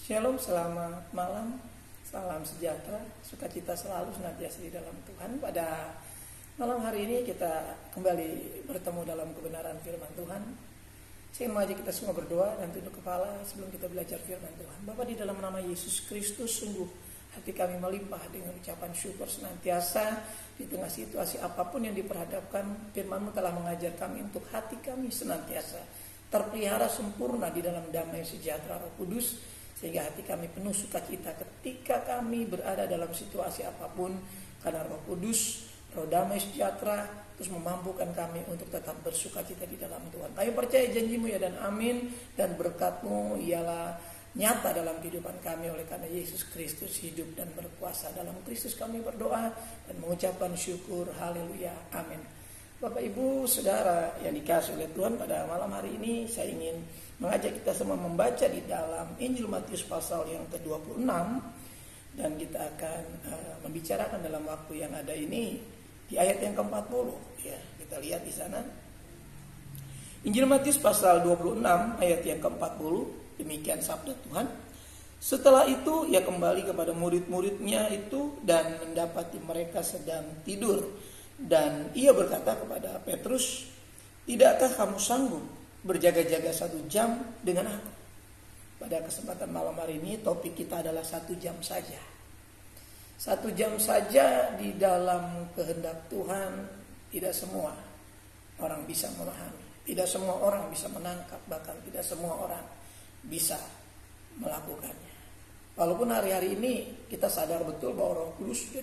Shalom, selamat malam, salam sejahtera, sukacita selalu senantiasa di dalam Tuhan. Pada malam hari ini kita kembali bertemu dalam kebenaran firman Tuhan. Saya mengajak kita semua berdoa dan tunduk kepala sebelum kita belajar firman Tuhan. Bapa, di dalam nama Yesus Kristus, sungguh hati kami melimpah dengan ucapan syukur senantiasa di tengah situasi apapun yang diperhadapkan. Firman-Mu telah mengajar kami untuk hati kami senantiasa terpelihara sempurna di dalam damai sejahtera Roh Kudus, sehingga hati kami penuh sukacita ketika kami berada dalam situasi apapun, karena Roh Kudus, Roh damai sejahtera terus memampukan kami untuk tetap bersukacita di dalam Tuhan. Kami percaya janji-Mu ya dan amin, dan berkat-Mu ialah nyata dalam kehidupan kami. Oleh karena Yesus Kristus hidup dan berkuasa, dalam Kristus kami berdoa dan mengucapkan syukur. Haleluya, amin. Bapak, Ibu, Saudara yang dikasihi oleh Tuhan, pada malam hari ini saya ingin mengajak kita semua membaca di dalam Injil Matius pasal yang ke-26, dan kita akan membicarakan dalam waktu yang ada ini di ayat yang ke-40. Ya, kita lihat di sana. Injil Matius pasal 26 ayat yang ke-40, demikian sabda Tuhan. Setelah itu ia kembali kepada murid-muridnya itu dan mendapati mereka sedang tidur. Dan ia berkata kepada Petrus, "Tidakkah kamu sanggup berjaga-jaga 1 jam dengan aku?" Pada kesempatan malam hari ini topik kita adalah 1 jam saja. 1 jam saja di dalam kehendak Tuhan. Tidak semua orang bisa memahami, tidak semua orang bisa menangkap, bahkan tidak semua orang bisa melakukannya. Walaupun hari-hari ini kita sadar betul bahwa Roh Kudus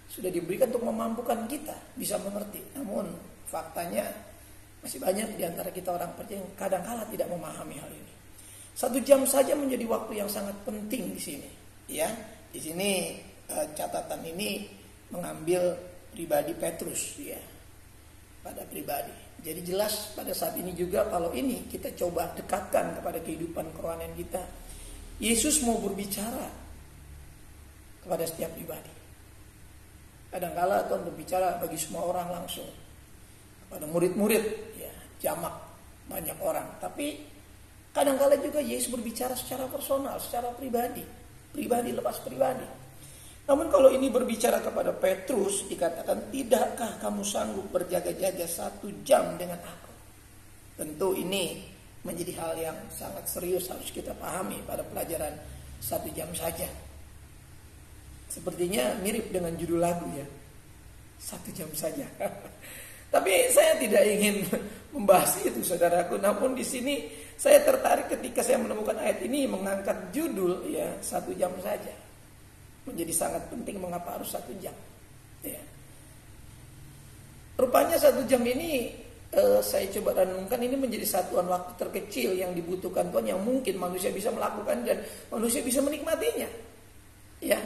sudah diberikan untuk memampukan kita bisa mengerti. Namun faktanya masih banyak di antara kita orang percaya yang kadang-kala tidak memahami hal ini. 1 jam saja menjadi waktu yang sangat penting di sini. Ya, di sini catatan ini mengambil pribadi Petrus, ya, pada pribadi. Jadi jelas pada saat ini juga kalau ini kita coba dekatkan kepada kehidupan kerohanian kita, Yesus mau berbicara kepada setiap pribadi. Kadang-kala Tuhan berbicara bagi semua orang langsung, kepada murid-murid, ya, jamak banyak orang. Tapi kadang-kala juga Yesus berbicara secara personal, secara pribadi lepas pribadi. Namun kalau ini berbicara kepada Petrus, dikatakan, "Tidakkah kamu sanggup berjaga-jaga 1 jam dengan aku?" Tentu ini menjadi hal yang sangat serius harus kita pahami pada pelajaran 1 jam saja. Sepertinya mirip dengan judul lagu, ya, 1 jam saja. Tapi saya tidak ingin membahas itu, saudaraku. Namun di sini saya tertarik ketika saya menemukan ayat ini mengangkat judul, ya, 1 jam saja. Menjadi sangat penting. Mengapa harus 1 jam? Ya. Rupanya 1 jam ini saya coba renungkan, ini menjadi satuan waktu terkecil yang dibutuhkan Tuhan, yang mungkin manusia bisa melakukan dan manusia bisa menikmatinya. Ya,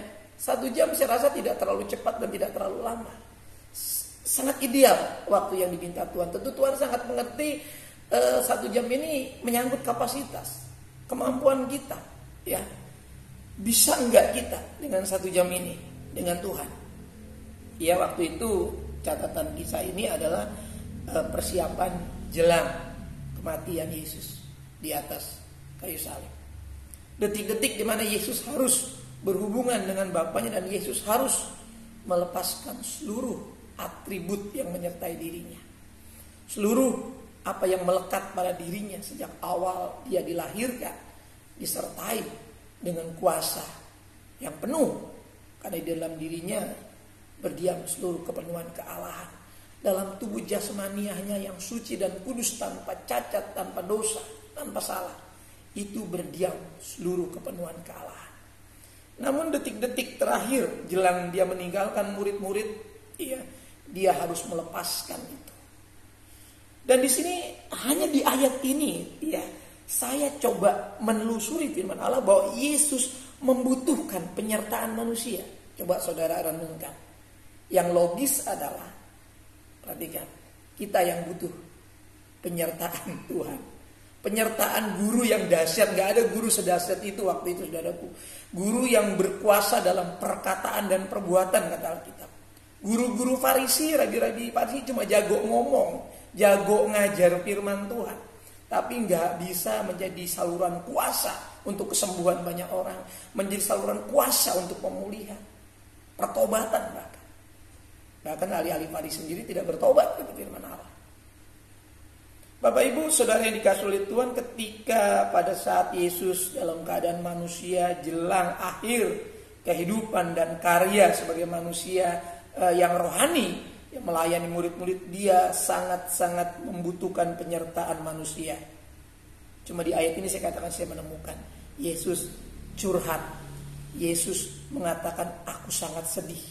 1 jam saya rasa tidak terlalu cepat dan tidak terlalu lama. Sangat ideal waktu yang diminta Tuhan. Tentu Tuhan sangat mengerti 1 jam ini menyangkut kapasitas, kemampuan kita. Ya, bisa enggak kita dengan 1 jam ini dengan Tuhan? Ya, waktu itu catatan kisah ini adalah persiapan jelang kematian Yesus di atas kayu salib. Detik-detik di mana Yesus harus berhubungan dengan Bapaknya dan Yesus harus melepaskan seluruh atribut yang menyertai dirinya. Seluruh apa yang melekat pada dirinya sejak awal dia dilahirkan disertai dengan kuasa yang penuh, karena di dalam dirinya berdiam seluruh kepenuhan kealahan. Dalam tubuh jasmaniahnya yang suci dan kudus, tanpa cacat, tanpa dosa, tanpa salah, itu berdiam seluruh kepenuhan kealahan. Namun detik-detik terakhir jelang dia meninggalkan murid-murid, dia harus melepaskan itu. Dan di sini hanya di ayat ini, saya coba menelusuri firman Allah bahwa Yesus membutuhkan penyertaan manusia. Coba saudara renungkan. Yang logis adalah, perhatikan, kita yang butuh penyertaan Tuhan. Penyertaan guru yang dahsyat. Gak ada guru sedahsyat itu waktu itu, saudaraku. Guru yang berkuasa dalam perkataan dan perbuatan, kata Alkitab. Guru-guru Farisi, rabi-rabi Farisi cuma jago ngomong, jago ngajar firman Tuhan. tapi nggak bisa menjadi saluran kuasa untuk kesembuhan banyak orang, menjadi saluran kuasa untuk pemulihan, pertobatan bahkan. Bahkan ahli-ahli Farisi sendiri tidak bertobat, itu firman Allah. Bapak Ibu Saudara yang dikasihi oleh Tuhan, ketika pada saat Yesus dalam keadaan manusia jelang akhir kehidupan dan karya sebagai manusia yang rohani, yang melayani murid-murid, dia sangat-sangat membutuhkan penyertaan manusia. Cuma di ayat ini saya menemukan Yesus curhat. Yesus mengatakan, aku sangat sedih.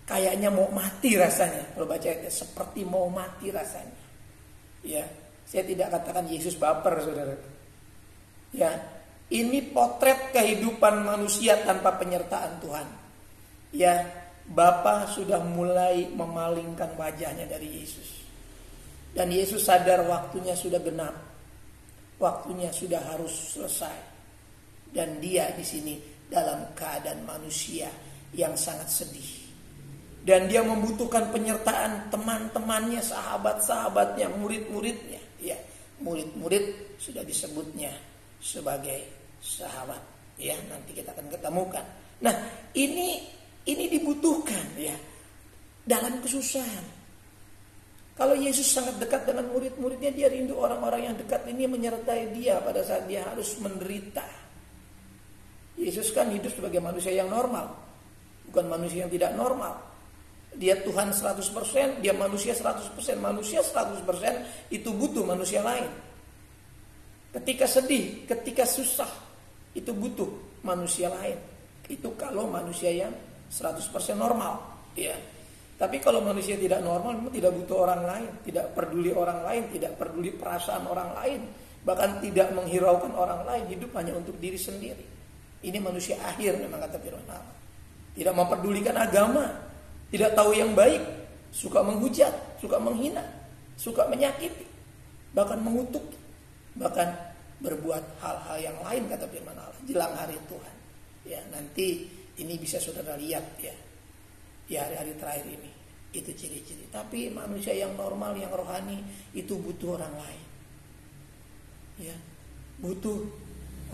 Kayaknya mau mati rasanya. Kalau baca ayatnya, seperti mau mati rasanya. Ya, saya tidak katakan Yesus baper, saudara. Ya, ini potret kehidupan manusia tanpa penyertaan Tuhan. Ya, Bapa sudah mulai memalingkan wajahnya dari Yesus. Dan Yesus sadar waktunya sudah genap. Waktunya sudah harus selesai. Dan dia di sini dalam keadaan manusia yang sangat sedih. Dan dia membutuhkan penyertaan teman-temannya, sahabat-sahabatnya, murid-muridnya. Ya, murid-murid sudah disebutnya sebagai sahabat. Ya, nanti kita akan ketemukan. Nah, ini dibutuhkan ya dalam kesusahan. Kalau Yesus sangat dekat dengan murid-muridnya, dia rindu orang-orang yang dekat ini menyertai dia pada saat dia harus menderita. Yesus kan hidup sebagai manusia yang normal, bukan manusia yang tidak normal. Dia Tuhan 100%, dia manusia 100%. Manusia 100% itu butuh manusia lain. Ketika sedih, ketika susah, itu butuh manusia lain. Itu kalau manusia yang 100% normal, ya. Tapi kalau manusia tidak normal, memang tidak butuh orang lain, tidak peduli orang lain, tidak peduli perasaan orang lain, bahkan tidak menghiraukan orang lain, hidup hanya untuk diri sendiri. Ini manusia akhir memang kata firman Allah. Tidak mempedulikan agama, tidak tahu yang baik, suka menghujat, suka menghina, suka menyakiti, bahkan mengutuk, bahkan berbuat hal-hal yang lain kata firman Allah jelang hari Tuhan. Ya, nanti ini bisa saudara lihat ya. Di hari-hari terakhir ini itu ciri-ciri. Tapi manusia yang normal, yang rohani itu butuh orang lain. Ya, butuh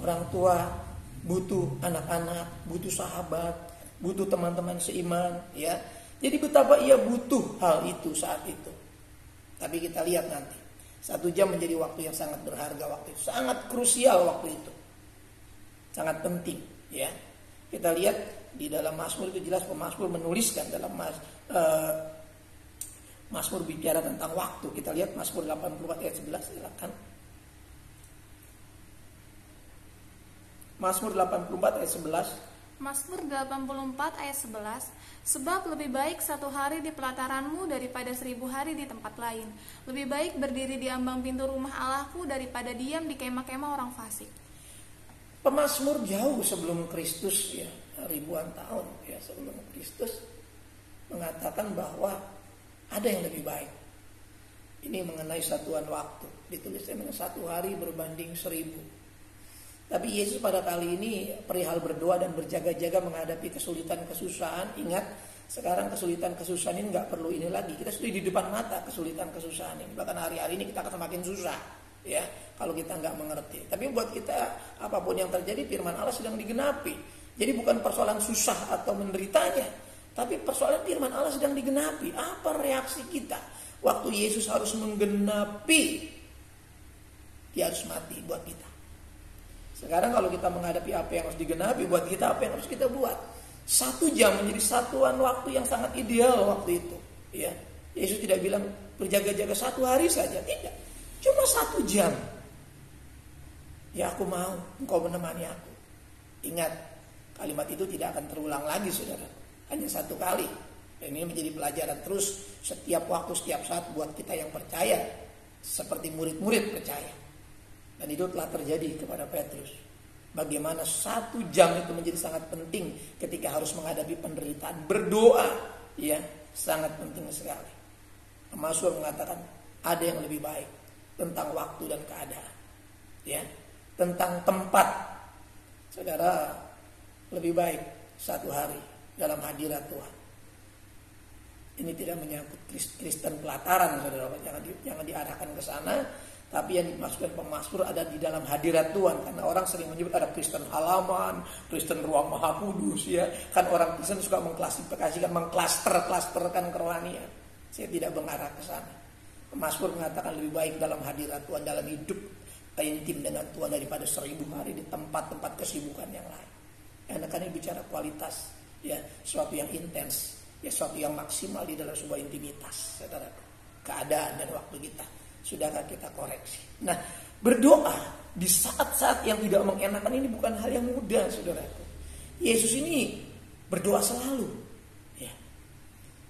orang tua, butuh anak-anak, butuh sahabat, butuh teman-teman seiman, ya. Jadi betapa ia butuh hal itu saat itu. Tapi kita lihat nanti. 1 jam menjadi waktu yang sangat berharga waktu itu. Sangat krusial waktu itu. Sangat penting. Ya. Kita lihat di dalam Mazmur itu jelas pemazmur menuliskan dalam Mazmur bicara tentang waktu. Kita lihat Mazmur 84 ayat 11. Silakan. Mazmur 84 ayat 11. Mazmur 84 ayat 11. Sebab lebih baik 1 hari di pelataranmu daripada 1000 hari di tempat lain. Lebih baik berdiri di ambang pintu rumah Allahku daripada diam di kemah-kemah orang fasik. Pemazmur jauh sebelum Kristus ya, ribuan tahun ya sebelum Kristus mengatakan bahwa ada yang lebih baik. Ini mengenai satuan waktu. Ditulisnya dengan 1 hari berbanding 1000. Tapi Yesus pada kali ini perihal berdoa dan berjaga-jaga menghadapi kesulitan-kesusahan. Ingat, sekarang kesulitan-kesusahan ini nggak perlu ini lagi. Kita sudah di depan mata kesulitan-kesusahan ini. Bahkan hari-hari ini kita akan semakin susah, ya, kalau kita nggak mengerti. Tapi buat kita apapun yang terjadi, firman Allah sedang digenapi. Jadi bukan persoalan susah atau menderitanya, tapi persoalan firman Allah sedang digenapi. Apa reaksi kita waktu Yesus harus menggenapi? Dia harus mati buat kita. Sekarang kalau kita menghadapi apa yang harus digenapi buat kita, apa yang harus kita buat? 1 jam menjadi satuan waktu yang sangat ideal waktu itu. Ya, Yesus tidak bilang berjaga-jaga 1 hari saja, tidak. Cuma 1 jam. Ya aku mau, engkau menemani aku. Ingat, kalimat itu tidak akan terulang lagi saudara. Hanya 1 kali. Dan ini menjadi pelajaran terus setiap waktu, setiap saat buat kita yang percaya. Seperti murid-murid percaya. Dan itu telah terjadi kepada Petrus. Bagaimana 1 jam itu menjadi sangat penting ketika harus menghadapi penderitaan. Berdoa, ya, sangat penting sekali. Mazmur mengatakan ada yang lebih baik tentang waktu dan keadaan, ya, tentang tempat. Saudara, lebih baik 1 hari dalam hadirat Tuhan. Ini tidak menyangkut Kristen pelataran, saudara. Jangan diarahkan ke sana. Tapi yang dimasukkan pemazmur ada di dalam hadirat Tuhan. Karena orang sering menyebut ada Kristen halaman, Kristen ruang maha kudus ya. Kan orang Kristen suka mengklasifikasikan, mengklaster-klasterkan kerohanian. Saya tidak mengarah ke sana. Pemazmur mengatakan lebih baik dalam hadirat Tuhan, dalam hidup intim dengan Tuhan daripada 1000 hari di tempat-tempat kesibukan yang lain. Karena kan ini bicara kualitas, ya, sesuatu yang intens, ya, sesuatu yang maksimal di dalam sebuah intimitas, saudara. Keadaan dan waktu kita. Sudahkah kita koreksi? Nah, berdoa di saat-saat yang tidak mengenakan ini bukan hal yang mudah, saudaraku. Yesus ini berdoa selalu. Ya.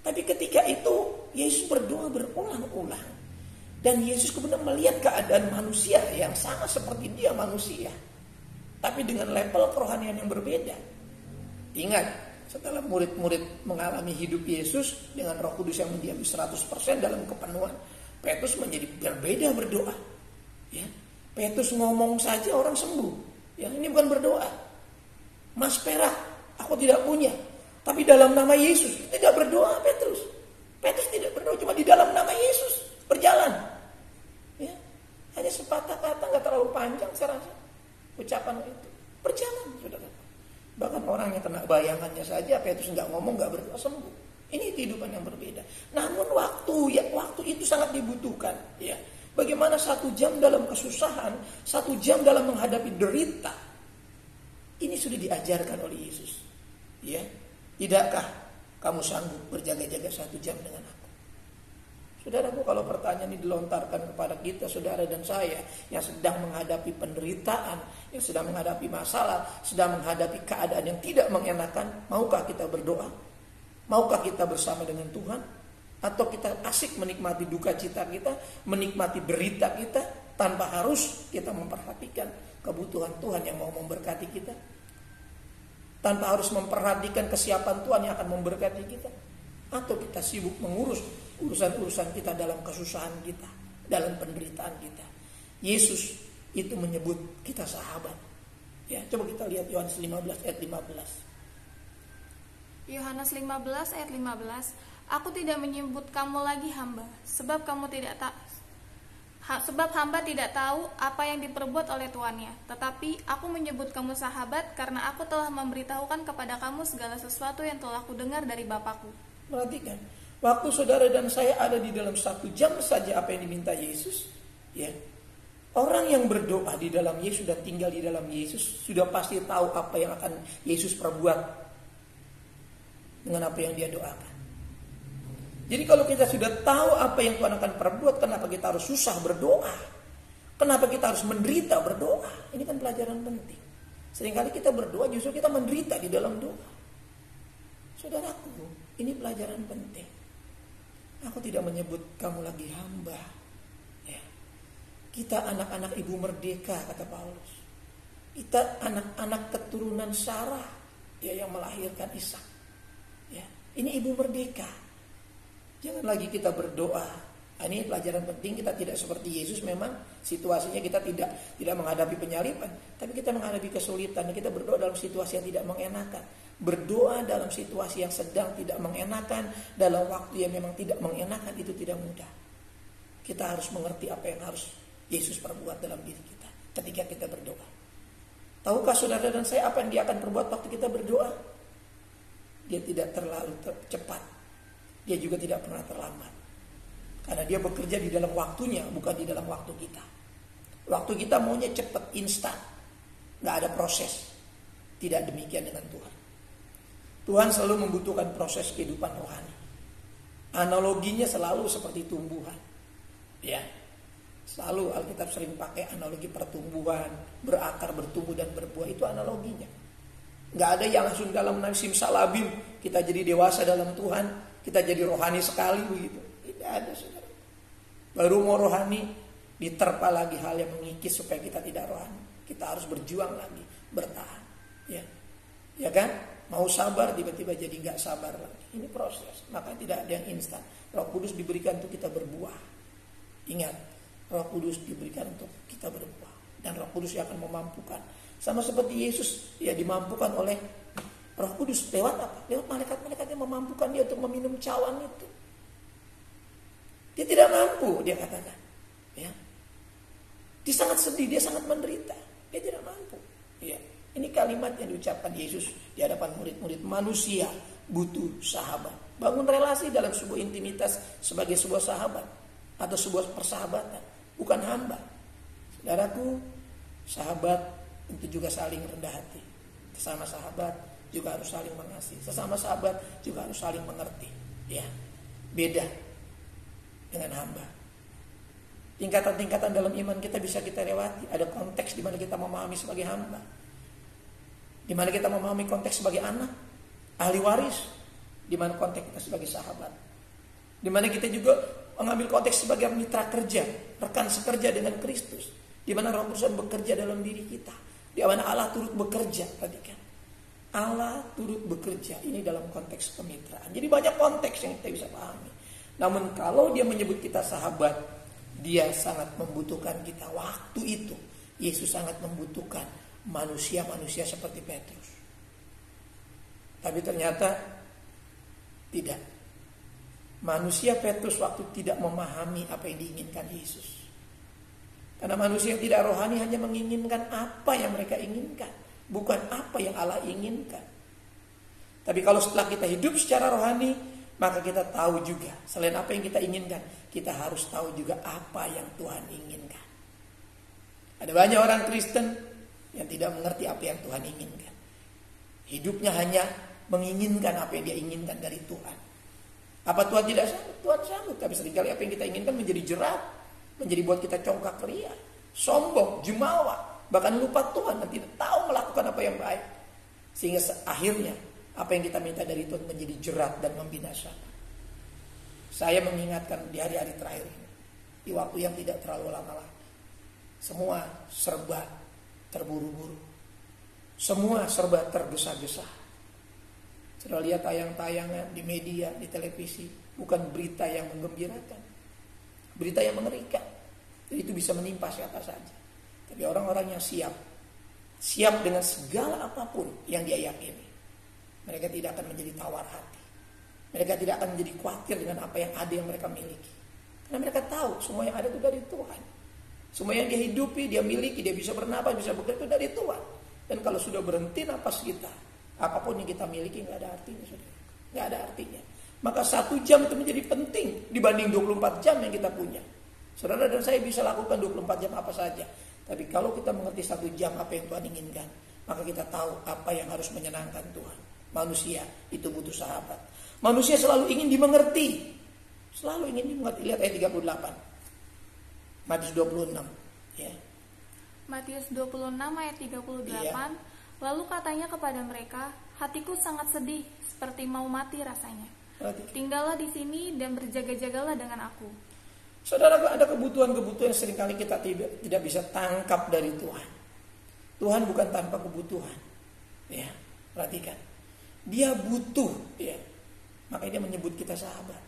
Tapi ketika itu, Yesus berdoa berulang-ulang. Dan Yesus kemudian melihat keadaan manusia yang sama seperti dia manusia. Tapi dengan level kerohanian yang berbeda. Ingat, setelah murid-murid mengalami hidup Yesus dengan Roh Kudus yang mendiami 100% dalam kepenuhan, Petrus menjadi berbeda berdoa. Ya. Petrus ngomong saja orang sembuh. Ya, ini bukan berdoa. Mas perak, aku tidak punya. Tapi dalam nama Yesus tidak berdoa Petrus. Petrus tidak berdoa, cuma di dalam nama Yesus berjalan. Ya. Hanya sepatah kata, nggak terlalu panjang saya rasa ucapan itu. Berjalan, saudara. Bahkan orang yang kena bayangannya saja Petrus nggak ngomong, nggak berdoa, sembuh. Ini kehidupan yang berbeda. Namun waktu itu sangat dibutuhkan. Ya, bagaimana 1 jam dalam kesusahan, 1 jam dalam menghadapi derita. Ini sudah diajarkan oleh Yesus. Ya, tidakkah kamu sanggup berjaga-jaga 1 jam dengan aku? Saudaraku, kalau pertanyaan ini dilontarkan kepada kita, saudara dan saya, yang sedang menghadapi penderitaan, yang sedang menghadapi masalah, sedang menghadapi keadaan yang tidak mengenakan, maukah kita berdoa? Maukah kita bersama dengan Tuhan? Atau kita asik menikmati duka cita kita, menikmati derita kita, tanpa harus kita memperhatikan kebutuhan Tuhan yang mau memberkati kita? Tanpa harus memperhatikan kesiapan Tuhan yang akan memberkati kita? Atau kita sibuk mengurus urusan-urusan kita dalam kesusahan kita, dalam penderitaan kita? Yesus itu menyebut kita sahabat. Ya, coba kita lihat Yohanes 15 ayat 15. Yohanes 15 ayat 15, aku tidak menyebut kamu lagi hamba, sebab hamba tidak tahu apa yang diperbuat oleh tuannya. Tetapi aku menyebut kamu sahabat karena aku telah memberitahukan kepada kamu segala sesuatu yang telah kudengar dari Bapakku. Perhatikan, waktu saudara dan saya ada di dalam 1 jam saja apa yang diminta Yesus, ya. Orang yang berdoa di dalam Yesus dan tinggal di dalam Yesus sudah pasti tahu apa yang akan Yesus perbuat dengan apa yang dia doakan. Jadi kalau kita sudah tahu apa yang Tuhan akan perbuat, kenapa kita harus susah berdoa? Kenapa kita harus menderita berdoa? Ini kan pelajaran penting. Seringkali kita berdoa justru kita menderita di dalam doa. Saudaraku, ini pelajaran penting. Aku tidak menyebut kamu lagi hamba. Ya. Kita anak-anak ibu merdeka, kata Paulus. Kita anak-anak keturunan Sarah, ya, yang melahirkan Ishak. Ya, ini ibu merdeka. Jangan lagi kita berdoa. Ini pelajaran penting. Kita tidak seperti Yesus. Memang situasinya kita tidak menghadapi penyaliban, tapi kita menghadapi kesulitan. Kita berdoa dalam situasi yang tidak mengenakan. Berdoa dalam situasi yang sedang tidak mengenakan, dalam waktu yang memang tidak mengenakan, itu tidak mudah. Kita harus mengerti apa yang harus Yesus perbuat dalam diri kita ketika kita berdoa. Tahukah saudara dan saya apa yang dia akan perbuat waktu kita berdoa? Dia tidak terlalu cepat. Dia juga tidak pernah terlambat. Karena dia bekerja di dalam waktunya, bukan di dalam waktu kita. Waktu kita maunya cepat, instan. Gak ada proses. Tidak demikian dengan Tuhan. Tuhan selalu membutuhkan proses kehidupan rohani. Analoginya selalu seperti tumbuhan. Ya. Selalu Alkitab sering pakai analogi pertumbuhan, berakar, bertumbuh dan berbuah. Itu analoginya. Gak ada yang langsung dalam nasim salabim kita jadi dewasa dalam Tuhan, kita jadi rohani sekali begitu. Tidak ada, saudara. Baru mau rohani, diterpa lagi hal yang mengikis supaya kita tidak rohani. Kita harus berjuang lagi, bertahan. Ya kan? Mau sabar tiba-tiba jadi gak sabar lagi. Ini proses. Maka tidak ada yang instan. Roh Kudus diberikan untuk kita berbuah. Ingat, Roh Kudus diberikan untuk kita berbuah. Dan Roh Kudus yang akan memampukan. Sama seperti Yesus, ya, dimampukan oleh Roh Kudus. Lewat apa? Lewat malaikat-malaikat yang memampukan dia untuk meminum cawan itu. Dia tidak mampu, dia katakan. Ya. Dia sangat sedih, dia sangat menderita. Dia tidak mampu. Ya. Ini kalimat yang diucapkan Yesus di hadapan murid-murid. Manusia butuh sahabat. Bangun relasi dalam sebuah intimitas sebagai sebuah sahabat atau sebuah persahabatan, bukan hamba. Saudaraku, sahabat tentu juga saling rendah hati. Sesama sahabat juga harus saling mengasihi. Sesama sahabat juga harus saling mengerti. Ya, beda dengan hamba. Tingkatan-tingkatan dalam iman kita bisa kita lewati. Ada konteks di mana kita memahami sebagai hamba, di mana kita memahami konteks sebagai anak, ahli waris, di mana konteks kita sebagai sahabat, di mana kita juga mengambil konteks sebagai mitra kerja, rekan sekerja dengan Kristus, di mana Roh Kudus bekerja dalam diri kita, di mana Allah turut bekerja. Perhatikan, Allah turut bekerja. Ini dalam konteks kemitraan. Jadi banyak konteks yang kita bisa pahami. Namun kalau dia menyebut kita sahabat, dia sangat membutuhkan kita. Waktu itu Yesus sangat membutuhkan manusia-manusia seperti Petrus. Tapi ternyata tidak. Manusia Petrus waktu tidak memahami apa yang diinginkan Yesus. Karena manusia yang tidak rohani hanya menginginkan apa yang mereka inginkan, bukan apa yang Allah inginkan. Tapi kalau setelah kita hidup secara rohani, maka kita tahu juga selain apa yang kita inginkan, kita harus tahu juga apa yang Tuhan inginkan. Ada banyak orang Kristen yang tidak mengerti apa yang Tuhan inginkan. Hidupnya hanya menginginkan apa yang dia inginkan dari Tuhan. Apa Tuhan tidak sanggup? Tuhan sanggup. Tapi seringkali apa yang kita inginkan menjadi jerat, menjadi buat kita congkak ria, sombong, jumawa, bahkan lupa Tuhan dan tidak tahu melakukan apa yang baik. Sehingga akhirnya apa yang kita minta dari Tuhan menjadi jerat dan membinasakan. Saya mengingatkan di hari-hari terakhir ini, di waktu yang tidak terlalu lama lagi, semua serba terburu-buru, semua serba tergesa-gesa. Sudah lihat tayang-tayangan di media, di televisi, bukan berita yang menggembirakan, berita yang mengerikan. Jadi itu bisa menimpa siapa saja. Tapi orang-orang yang siap dengan segala apapun yang dia yakini, mereka tidak akan menjadi tawar hati. Mereka tidak akan menjadi khawatir dengan apa yang ada yang mereka miliki. Karena mereka tahu semua yang ada itu dari Tuhan. Semua yang dia hidupi, dia miliki, dia bisa bernapas, bisa bekerja itu dari Tuhan. Dan kalau sudah berhenti napas kita, apapun yang kita miliki nggak ada artinya, saudara. Nggak ada artinya. Maka 1 jam itu menjadi penting dibanding 24 jam yang kita punya. Saudara dan saya bisa lakukan 24 jam apa saja. Tapi kalau kita mengerti 1 jam apa yang Tuhan inginkan, maka kita tahu apa yang harus menyenangkan Tuhan. Manusia itu butuh sahabat. Manusia selalu ingin dimengerti. Selalu ingin dimengerti. Lihat ayat 38. Matius 26. Ya. Matius 26 ayat 38. Iya. Lalu katanya kepada mereka, hatiku sangat sedih, seperti mau mati rasanya. Tinggallah di sini dan berjaga-jagalah dengan aku. Saudara, ada kebutuhan-kebutuhan yang seringkali kita tidak bisa tangkap dari Tuhan. Tuhan bukan tanpa kebutuhan. Ya, perhatikan. Dia butuh, ya. Makanya dia menyebut kita sahabat.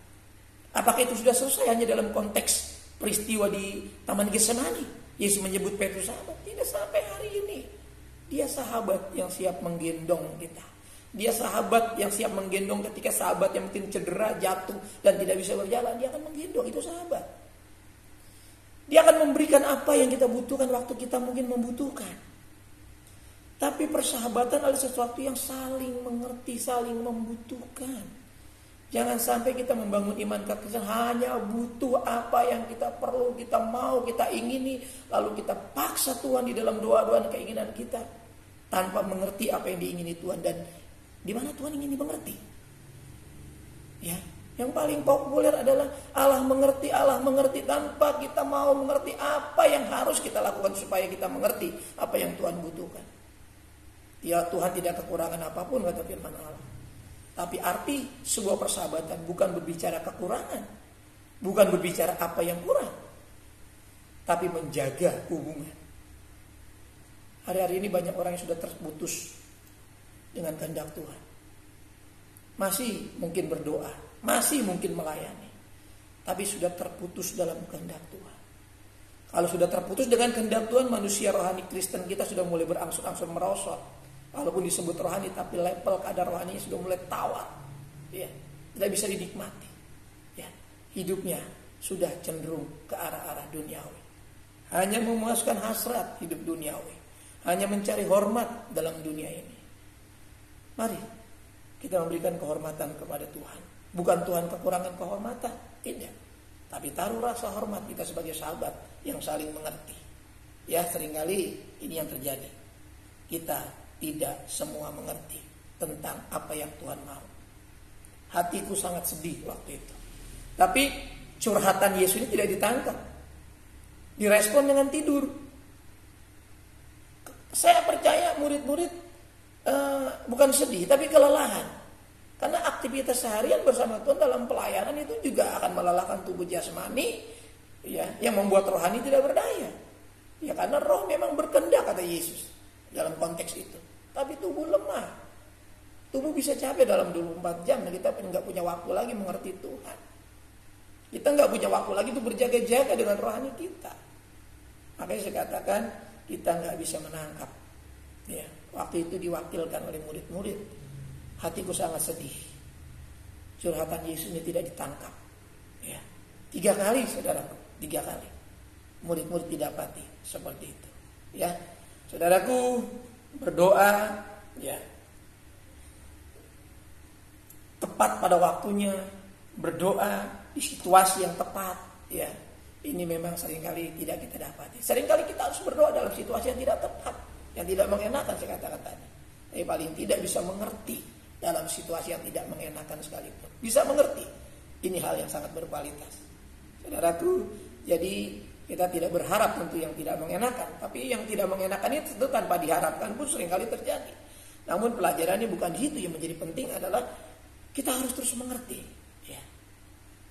Apakah itu sudah selesai hanya dalam konteks peristiwa di Taman Getsemani? Yesus menyebut Petrus sahabat. Tidak, sampai hari ini. Dia sahabat yang siap menggendong kita. Dia sahabat yang siap menggendong ketika sahabat yang mungkin cedera, jatuh, dan tidak bisa berjalan. Dia akan menggendong, itu sahabat. Dia akan memberikan apa yang kita butuhkan waktu kita mungkin membutuhkan. Tapi persahabatan adalah sesuatu yang saling mengerti, saling membutuhkan. Jangan sampai kita membangun iman kita hanya butuh apa yang kita perlu, kita mau, kita ingini, lalu kita paksa Tuhan di dalam doa-doa dan keinginan kita tanpa mengerti apa yang diingini Tuhan dan di mana Tuhan ingin dimengerti. Ya, yang paling populer adalah Allah mengerti tanpa kita mau mengerti apa yang harus kita lakukan supaya kita mengerti apa yang Tuhan butuhkan. Ya, Tuhan tidak kekurangan apapun, kata firman Allah. Tapi arti sebuah persahabatan bukan berbicara kekurangan, bukan berbicara apa yang kurang, tapi menjaga hubungan. Hari-hari ini banyak orang yang sudah terputus dengan kehendak Tuhan. Masih mungkin berdoa, masih mungkin melayani, tapi sudah terputus dalam kehendak Tuhan. Kalau sudah terputus dengan kehendak Tuhan, manusia rohani Kristen kita sudah mulai berangsur-angsur merosot. Walaupun disebut rohani, tapi level kadar rohaninya sudah mulai tawar. Ya, tidak bisa dinikmati. Ya, hidupnya sudah cenderung ke arah-arah duniawi. hanya memuaskan hasrat hidup duniawi, hanya mencari hormat dalam dunia ini. Mari kita memberikan kehormatan kepada Tuhan. Bukan Tuhan kekurangan kehormatan, tidak. Tapi taruh rasa hormat kita sebagai sahabat yang saling mengerti. Ya, seringkali ini yang terjadi. Kita tidak semua mengerti tentang apa yang Tuhan mau. Hatiku sangat sedih waktu itu. Tapi curhatan Yesus ini tidak ditangkap. Direspon dengan tidur. Saya percaya murid-murid bukan sedih, tapi kelelahan. Karena aktivitas seharian bersama Tuhan dalam pelayanan itu juga akan melelahkan tubuh jasmani, ya, yang membuat rohani tidak berdaya. Ya, karena roh memang berkendak, kata Yesus dalam konteks itu. Tapi tubuh lemah. Tubuh bisa capek dalam 24 jam dan kita nggak punya waktu lagi mengerti Tuhan. Kita nggak punya waktu lagi untuk berjaga-jaga dengan rohani kita. Makanya saya katakan kita nggak bisa menangkap. Ya, waktu itu diwakilkan oleh murid-murid. Hatiku sangat sedih. Curhatan Yesus ini tidak ditangkap. Ya. 3 kali, saudaraku, 3 kali. Murid-murid didapati seperti itu. Ya, saudaraku, berdoa, ya, tepat pada waktunya, berdoa di situasi yang tepat. Ya, ini memang seringkali tidak kita dapati. Seringkali kita harus berdoa dalam situasi yang tidak tepat, yang tidak mengenakan, saya katakan tadi. Tapi paling tidak bisa mengerti dalam situasi yang tidak mengenakan sekalipun. Bisa mengerti. Ini hal yang sangat berkualitas. Saudaraku, jadi kita tidak berharap tentu yang tidak mengenakan. Tapi yang tidak mengenakan itu tentu tanpa diharapkan pun seringkali terjadi. Namun pelajarannya bukan itu yang menjadi penting, adalah kita harus terus mengerti. Ya.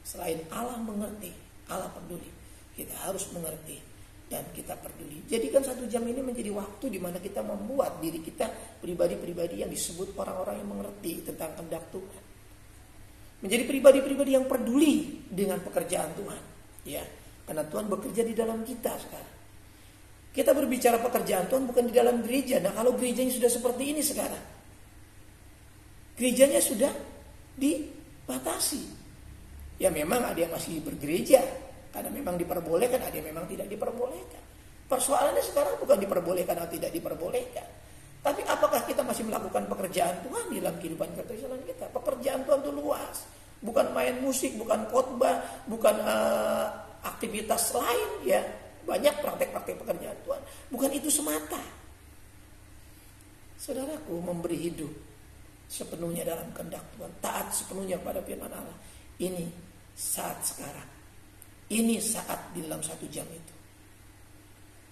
Selain Allah mengerti, Allah peduli, kita harus mengerti dan kita peduli. Jadikan 1 jam ini menjadi waktu di mana kita membuat diri kita pribadi-pribadi yang disebut orang-orang yang mengerti tentang kehendak Tuhan. Menjadi pribadi-pribadi yang peduli dengan pekerjaan Tuhan. Ya, karena Tuhan bekerja di dalam kita sekarang. Kita berbicara pekerjaan Tuhan bukan di dalam gereja. Nah, kalau gerejanya sudah seperti ini sekarang, gerejanya sudah dibatasi. Ya, memang ada yang masih bergereja karena memang diperbolehkan, ada yang memang tidak diperbolehkan. Persoalannya sekarang bukan diperbolehkan atau tidak diperbolehkan, tapi apakah kita masih melakukan pekerjaan Tuhan di dalam kehidupan kekristenan kita? Pekerjaan Tuhan itu luas, bukan main musik, bukan khotbah, bukan aktivitas lain, ya. Banyak praktek-praktek pekerjaan Tuhan. Bukan itu semata. Saudaraku, memberi hidup sepenuhnya dalam kehendak Tuhan, taat sepenuhnya pada firman Allah. Ini saat sekarang. Ini saat di dalam 1 jam itu.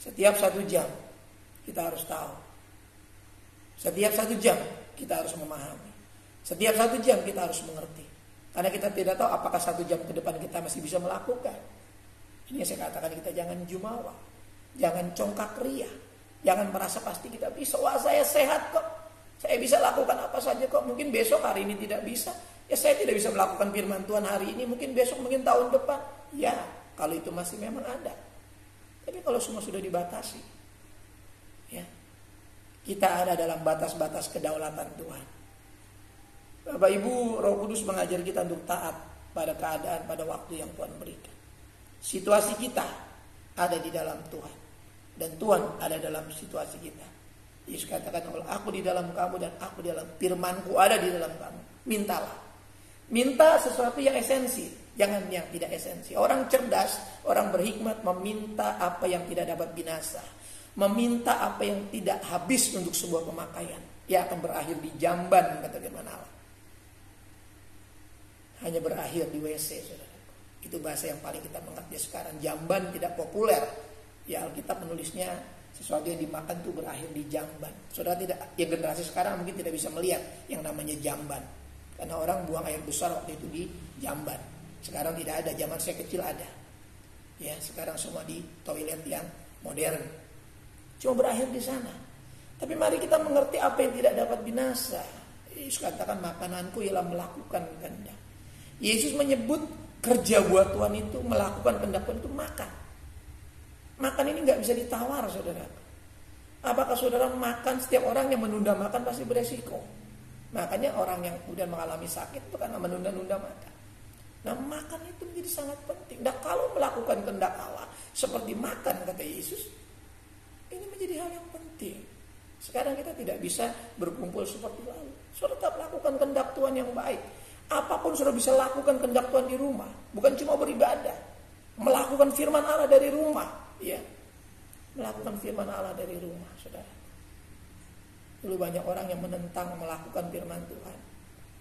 Setiap 1 jam kita harus tahu. Setiap 1 jam kita harus memahami. Setiap 1 jam kita harus mengerti. Karena kita tidak tahu apakah 1 jam ke depan kita masih bisa melakukan. Ini yang saya katakan, kita jangan jumawa. Jangan congkak ria. Jangan merasa pasti kita bisa. Wah, saya sehat kok. Saya bisa lakukan apa saja kok. Mungkin besok, hari ini tidak bisa. Ya, saya tidak bisa melakukan firman Tuhan hari ini. Mungkin besok, mungkin tahun depan. Ya, kalau itu masih memang ada. Tapi kalau semua sudah dibatasi, ya, kita ada dalam batas-batas kedaulatan Tuhan. Bapak Ibu, Roh Kudus mengajar kita untuk taat pada keadaan, pada waktu yang Tuhan berikan. Situasi kita ada di dalam Tuhan, dan Tuhan ada dalam situasi kita. Yesus katakan, kalau aku di dalam kamu dan aku di dalam, firmanku ada di dalam kamu, mintalah. Minta sesuatu yang esensi, jangan yang tidak esensi. Orang cerdas, orang berhikmat meminta apa yang tidak dapat binasa, meminta apa yang tidak habis untuk sebuah pemakaian. Ia akan berakhir di jamban, kata firman Allah. Hanya berakhir di WC, saudara. Itu bahasa yang paling kita mengerti sekarang. Jamban tidak populer. Ya, Alkitab menulisnya sesuatu yang dimakan itu berakhir di jamban. Saudara, tidak, ya, generasi sekarang mungkin tidak bisa melihat yang namanya jamban. Karena orang buang air besar waktu itu di jamban. Sekarang tidak ada, zaman saya kecil ada. Ya, sekarang semua di toilet yang modern. Cuma berakhir di sana. Tapi mari kita mengerti apa yang tidak dapat binasa. Yesus katakan, makananku ialah melakukan kehendak. Yesus menyebut kerja buat Tuhan itu, melakukan kehendak Tuhan itu makan. Makan ini gak bisa ditawar, saudara. Apakah saudara makan? Setiap orang yang menunda makan pasti beresiko. Makanya orang yang kemudian mengalami sakit itu karena menunda-nunda makan. Nah, makan itu menjadi sangat penting. Nah, kalau melakukan kehendak Allah seperti makan, kata Yesus, ini menjadi hal yang penting. Sekarang kita tidak bisa berkumpul seperti lalu. Saudara tetap lakukan kehendak Tuhan yang baik. Apapun saudara bisa lakukan kehendak Tuhan di rumah. Bukan cuma beribadah. Melakukan firman Allah dari rumah. Ya. Melakukan firman Allah dari rumah, saudara. Dulu banyak orang yang menentang melakukan firman Tuhan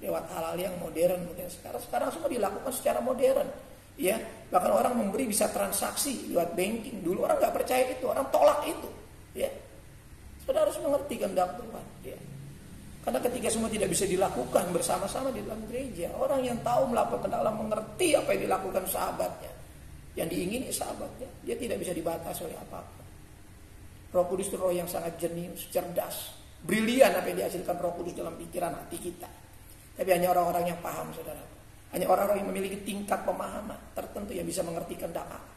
lewat hal-hal yang modern mungkin sekarang semua dilakukan secara modern, ya. Bahkan orang memberi bisa transaksi lewat banking. Dulu orang nggak percaya itu, orang tolak itu, ya. Saudara harus mengerti kehendak Tuhan, ya. Karena ketika semua tidak bisa dilakukan bersama-sama di dalam gereja, orang yang tahu melakukan kehendak Allah mengerti apa yang dilakukan sahabatnya, yang diingini sahabatnya, dia tidak bisa dibatasi oleh apapun. Roh Kudus itu roh yang sangat jenius, cerdas, brilian apa yang dihasilkan Roh Kudus dalam pikiran hati kita. Tapi hanya orang-orang yang paham, saudara. Hanya orang-orang yang memiliki tingkat pemahaman tertentu yang bisa mengerti kehendak Allah.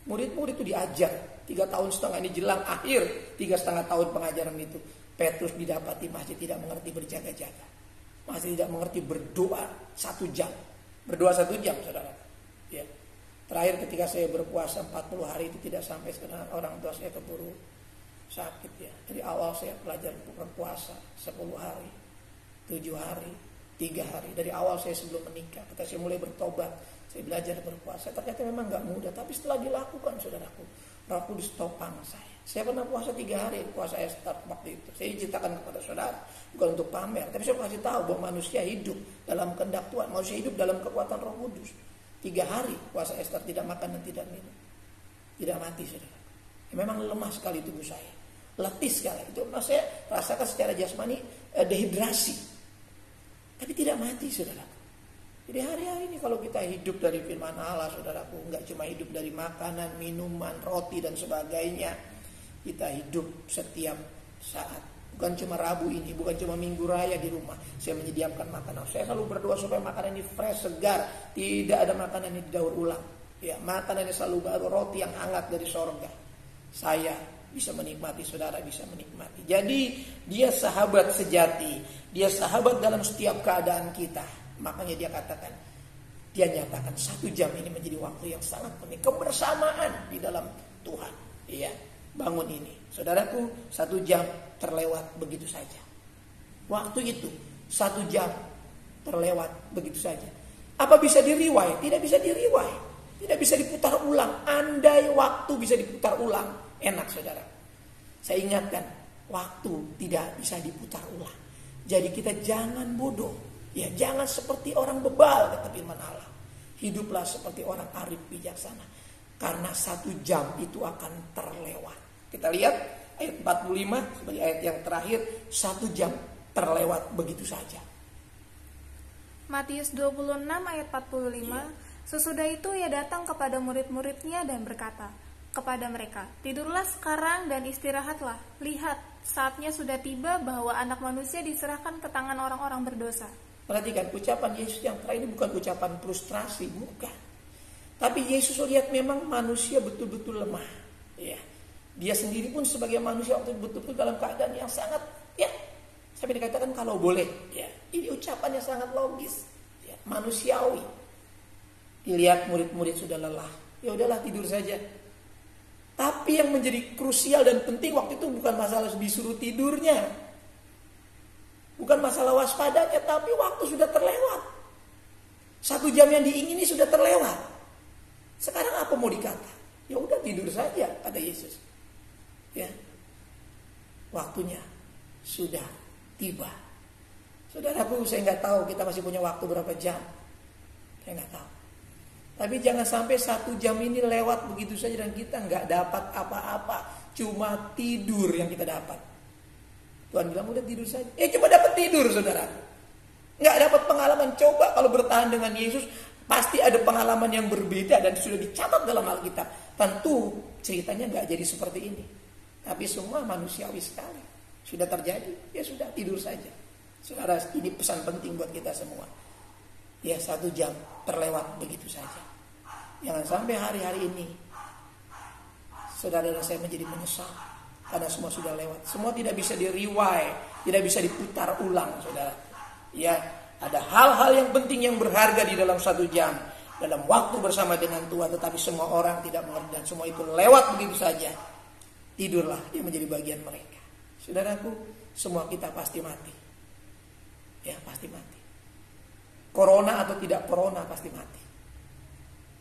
Murid-murid itu diajar 3,5 tahun ini jelang akhir 3,5 tahun pengajaran itu. Petrus didapati masih tidak mengerti berjaga-jaga, masih tidak mengerti berdoa 1 jam. Berdoa 1 jam, saudara. Ya. Terakhir ketika saya berpuasa 40 hari itu tidak sampai karena orang tua saya keburu sakit, ya. Dari awal saya belajar berpuasa 10 hari, 7 hari, 3 hari. Dari awal saya sebelum menikah, ketika saya mulai bertobat, saya belajar berpuasa. Ternyata memang gak mudah, tapi setelah dilakukan, saudaraku, Roh Kudus topang saya. Saya pernah puasa 3 hari, puasa Ester waktu itu. Saya ceritakan kepada saudara, bukan untuk pamer, tapi saya kasih tahu bahwa manusia hidup dalam kehendak Tuhan, manusia hidup dalam kekuatan Roh Kudus. 3 hari puasa Ester, tidak makan dan tidak minum, tidak mati, saudara. Memang lemah sekali tubuh saya, letih sekali. Itu saya rasakan secara jasmani dehidrasi. Tapi tidak mati, saudara. Jadi hari-hari ini kalau kita hidup dari firman Allah, saudaraku, enggak cuma hidup dari makanan, minuman, roti dan sebagainya. Kita hidup setiap saat. Bukan cuma Rabu ini, bukan cuma Minggu Raya di rumah saya menyediakan makanan. Saya selalu berdoa supaya makanan ini fresh, segar, tidak ada makanan ini didaur ulang. Ya, makanan ini selalu baru, roti yang hangat dari sorga. Saya bisa menikmati, saudara bisa menikmati. Jadi dia sahabat sejati, dia sahabat dalam setiap keadaan kita. Makanya dia katakan, dia nyatakan 1 jam ini menjadi waktu yang sangat penting, kebersamaan di dalam Tuhan. Iya, bangun ini, saudaraku, 1 jam terlewat begitu saja. Waktu itu 1 jam terlewat begitu saja. Apa bisa diriwayat? Tidak bisa diriwayat, tidak bisa diputar ulang. Andai waktu bisa diputar ulang, enak, saudara. Saya ingatkan, waktu tidak bisa diputar ulang. Jadi kita jangan bodoh, ya, jangan seperti orang bebal, kata firman Allah. Hiduplah seperti orang arif bijaksana, karena 1 jam itu akan terlewat. Kita lihat ayat 45 sebagai ayat yang terakhir. 1 jam terlewat begitu saja. Matius 26 ayat 45. Sesudah itu ia datang kepada murid-muridnya dan berkata kepada mereka, tidurlah sekarang dan istirahatlah. Lihat, saatnya sudah tiba bahwa anak manusia diserahkan ke tangan orang-orang berdosa. Perhatikan, ucapan Yesus yang terakhir ini bukan ucapan frustrasi, bukan. Tapi Yesus lihat memang manusia betul-betul lemah. Ya. Dia sendiri pun sebagai manusia waktu betul-betul dalam keadaan yang sangat, ya, sampai dikatakan kalau boleh, ya, ini ucapan yang sangat logis, ya, manusiawi. Dilihat murid-murid sudah lelah, ya udahlah tidur saja. Tapi yang menjadi krusial dan penting waktu itu bukan masalah disuruh tidurnya, bukan masalah waspadanya, tapi waktu sudah terlewat. 1 jam yang diingini sudah terlewat. Sekarang apa mau dikata? Ya udah tidur saja, kata Yesus. Ya, waktunya sudah tiba. Saudaraku, saya nggak tahu kita masih punya waktu berapa jam. Saya nggak tahu. Tapi jangan sampai 1 jam ini lewat begitu saja dan kita nggak dapat apa-apa, cuma tidur yang kita dapat. Tuhan bilang udah tidur saja. Cuma dapat tidur, saudara. Nggak dapat pengalaman. Coba kalau bertahan dengan Yesus, pasti ada pengalaman yang berbeda dan sudah dicatat dalam Alkitab. Tentu ceritanya nggak jadi seperti ini. Tapi semua manusiawi sekali. Sudah terjadi, ya sudah tidur saja. Saudara, ini pesan penting buat kita semua. Ya, 1 jam terlewat begitu saja. Jangan sampai hari-hari ini saudara dan saya menjadi menyesal karena semua sudah lewat. Semua tidak bisa di-rewind, tidak bisa diputar ulang, saudara. Ya, ada hal-hal yang penting yang berharga di dalam 1 jam. dalam waktu bersama dengan Tuhan, tetapi semua orang tidak mengerti dan semua itu lewat begitu saja. Tidurlah yang menjadi bagian mereka. Saudaraku, semua kita pasti mati. Ya, pasti mati. Corona atau tidak corona pasti mati.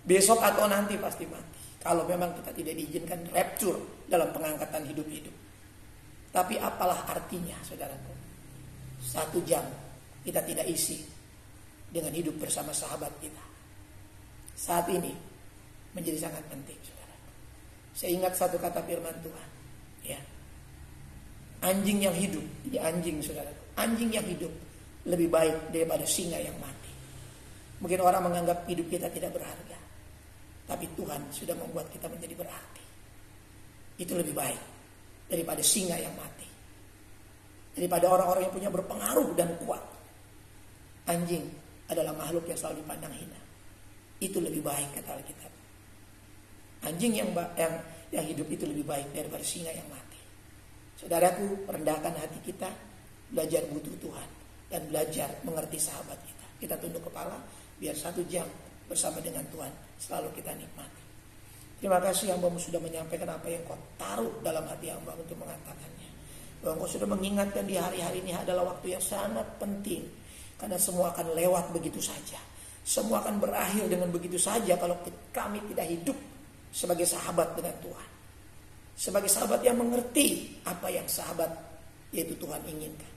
Besok atau nanti pasti mati. Kalau memang kita tidak diizinkan rapture dalam pengangkatan hidup-hidup. Tapi apalah artinya, saudaraku? 1 jam kita tidak isi dengan hidup bersama sahabat kita. Saat ini menjadi sangat penting, saudaraku. Saya ingat satu kata firman Tuhan. Ya. Anjing yang hidup, ya anjing, saudaraku. Anjing yang hidup lebih baik daripada singa yang mati. Mungkin orang menganggap hidup kita tidak berharga. Tapi Tuhan sudah membuat kita menjadi berarti. Itu lebih baik daripada singa yang mati. Daripada orang-orang yang punya berpengaruh dan kuat. Anjing adalah makhluk yang selalu dipandang hina. Itu lebih baik kata Alkitab. Anjing yang hidup itu lebih baik daripada singa yang mati. Saudaraku, rendahkan hati kita, belajar butuh Tuhan, dan belajar mengerti sahabat kita. Kita tunduk kepala, biar 1 jam bersama dengan Tuhan selalu kita nikmati. Terima kasih hambamu sudah menyampaikan apa yang kau taruh dalam hati hamba untuk mengatakannya. Bahwa kau sudah mengingatkan di hari-hari ini adalah waktu yang sangat penting. Karena semua akan lewat begitu saja. Semua akan berakhir dengan begitu saja kalau kami tidak hidup sebagai sahabat dengan Tuhan. Sebagai sahabat yang mengerti apa yang sahabat yaitu Tuhan inginkan.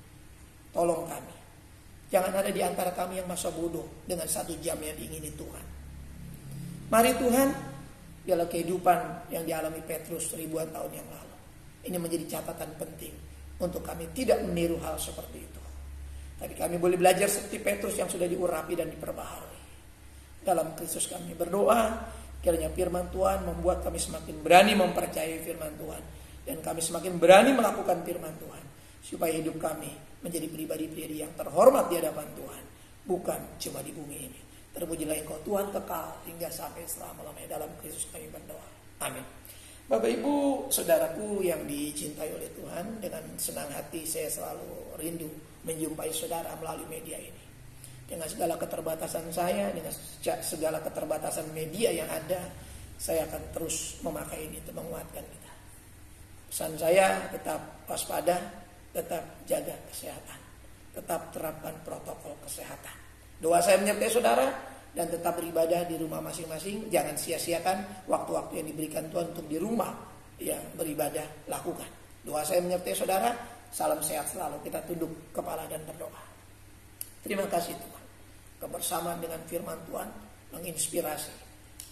Tolong kami. Jangan ada di antara kami yang masa bodoh dengan 1 jam yang diingini Tuhan. Mari Tuhan, ialah kehidupan yang dialami Petrus ribuan tahun yang lalu. Ini menjadi catatan penting untuk kami tidak meniru hal seperti itu. Tapi kami boleh belajar seperti Petrus yang sudah diurapi dan diperbaharui. Dalam Kristus kami berdoa, kiranya firman Tuhan membuat kami semakin berani mempercayai firman Tuhan. Dan kami semakin berani melakukan firman Tuhan. Supaya hidup kami menjadi pribadi-pribadi yang terhormat di hadapan Tuhan. Bukan cuma di bumi ini. Terpujilah Engkau Tuhan kekal hingga sampai selama-lamanya. Dalam Kristus kami berdoa. Amin. Bapak Ibu saudaraku yang dicintai oleh Tuhan, dengan senang hati saya selalu rindu menjumpai saudara melalui media ini. Dengan segala keterbatasan saya, dengan segala keterbatasan media yang ada, saya akan terus memakai ini untuk menguatkan kita. Pesan saya, tetap waspada, tetap jaga kesehatan, tetap terapkan protokol kesehatan. Doa saya menyertai saudara, dan tetap beribadah di rumah masing-masing. Jangan sia-siakan waktu-waktu yang diberikan Tuhan untuk di rumah yang beribadah, lakukan. Doa saya menyertai saudara. Salam sehat selalu. Kita tunduk kepala dan berdoa. Terima kasih Tuhan. Kebersamaan dengan firman Tuhan menginspirasi,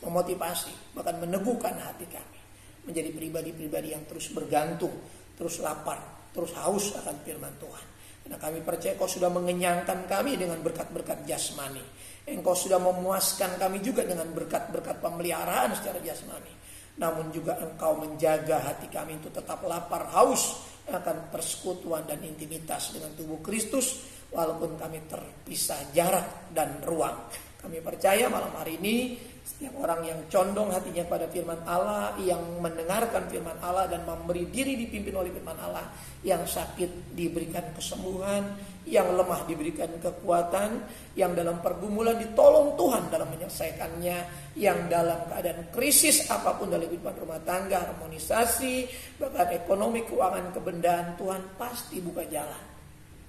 memotivasi, bahkan meneguhkan hati kami menjadi pribadi-pribadi yang terus bergantung, terus lapar, terus haus akan firman Tuhan. Karena kami percaya Kau sudah mengenyangkan kami dengan berkat-berkat jasmani. Engkau sudah memuaskan kami juga dengan berkat-berkat pemeliharaan secara jasmani. Namun juga Engkau menjaga hati kami untuk tetap lapar haus akan persekutuan dan intimitas dengan tubuh Kristus. Walaupun kami terpisah jarak dan ruang. Kami percaya malam hari ini setiap orang yang condong hatinya pada firman Allah, yang mendengarkan firman Allah dan memberi diri dipimpin oleh firman Allah, yang sakit diberikan kesembuhan, yang lemah diberikan kekuatan, yang dalam pergumulan ditolong Tuhan dalam menyelesaikannya, yang dalam keadaan krisis apapun dalam kehidupan rumah tangga, harmonisasi, bahkan ekonomi, keuangan, kebendaan, Tuhan pasti buka jalan.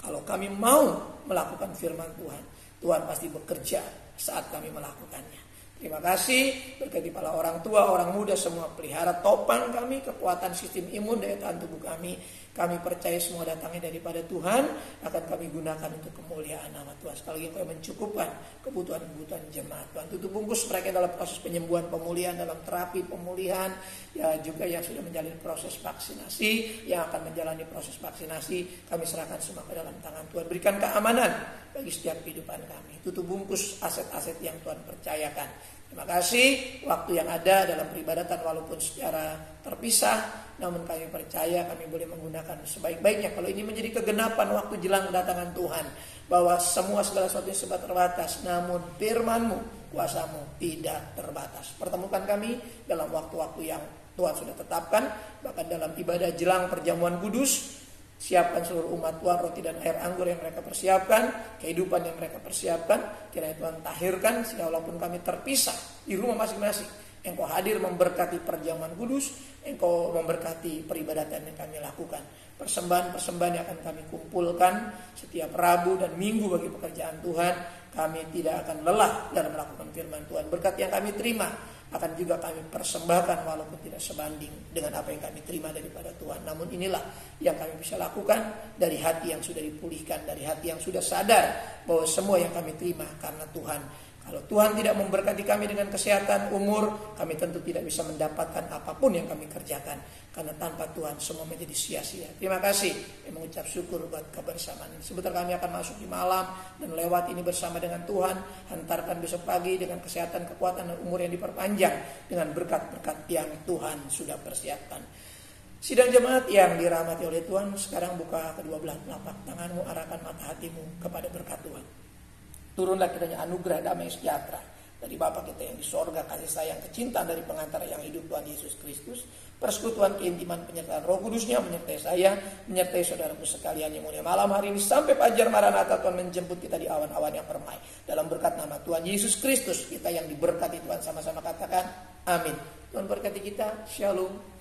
Kalau kami mau melakukan firman Tuhan, Tuhan pasti bekerja saat kami melakukannya. Terima kasih, berkati para orang tua, orang muda semua, pelihara topang kami, kekuatan sistem imun, daya tahan tubuh kami. Kami percaya semua datangnya daripada Tuhan, akan kami gunakan untuk kemuliaan nama Tuhan. Sekali lagi Kau mencukupkan kebutuhan-kebutuhan jemaat Tuhan. Tutup bungkus mereka dalam proses penyembuhan, pemulihan, dalam terapi pemulihan, ya juga yang sudah menjalani proses vaksinasi, yang akan menjalani proses vaksinasi, kami serahkan semua ke dalam tangan Tuhan. Berikan keamanan bagi setiap kehidupan kami. Tutup bungkus aset-aset yang Tuhan percayakan. Terima kasih waktu yang ada dalam peribadatan walaupun secara terpisah, namun kami percaya kami boleh menggunakan sebaik-baiknya. Kalau ini menjadi kegenapan waktu jelang kedatangan Tuhan, bahwa semua segala sesuatu serba terbatas, namun firman-Mu, kuasa-Mu tidak terbatas. Pertemukan kami dalam waktu-waktu yang Tuhan sudah tetapkan, bahkan dalam ibadah jelang perjamuan kudus, Siapkan seluruh umat Tuhan roti dan air anggur yang mereka persiapkan, kehidupan yang mereka persiapkan. Kiranya Tuhan tahirkan, sehingga walaupun kami terpisah di rumah masing-masing, Engkau hadir memberkati perjamuan kudus, Engkau memberkati peribadatan yang kami lakukan. Persembahan-persembahan yang akan kami kumpulkan setiap Rabu dan Minggu bagi pekerjaan Tuhan, kami tidak akan lelah dalam melakukan firman Tuhan. Berkat yang kami terima akan juga kami persembahkan walaupun tidak sebanding dengan apa yang kami terima daripada Tuhan. Namun inilah yang kami bisa lakukan dari hati yang sudah dipulihkan, dari hati yang sudah sadar bahwa semua yang kami terima karena Tuhan. Kalau Tuhan tidak memberkati kami dengan kesehatan, umur, kami tentu tidak bisa mendapatkan apapun yang kami kerjakan. Karena tanpa Tuhan semua menjadi sia-sia. Terima kasih yang mengucap syukur buat kebersamaan ini. Sebentar kami akan masuk di malam dan lewat ini bersama dengan Tuhan. Hantarkan besok pagi dengan kesehatan, kekuatan, dan umur yang diperpanjang dengan berkat-berkat yang Tuhan sudah persiapkan. Sidang jemaat yang dirahmati oleh Tuhan, sekarang buka kedua belah telapak tanganmu, arahkan mata hatimu kepada berkat Tuhan. Turunlah kiranya anugerah damai sejahtera dari Bapa kita yang di sorga, kasih sayang, kecintaan dari pengantara yang hidup Tuhan Yesus Kristus, persekutuan, keintiman, penyertaan Roh Kudusnya menyertai saya, menyertai saudaraku sekalian yang mulia malam hari ini sampai fajar Maranatha. Tuhan menjemput kita di awan-awan yang permai. Dalam berkat nama Tuhan Yesus Kristus, kita yang diberkati Tuhan sama-sama katakan amin. Tuhan berkati kita. Shalom.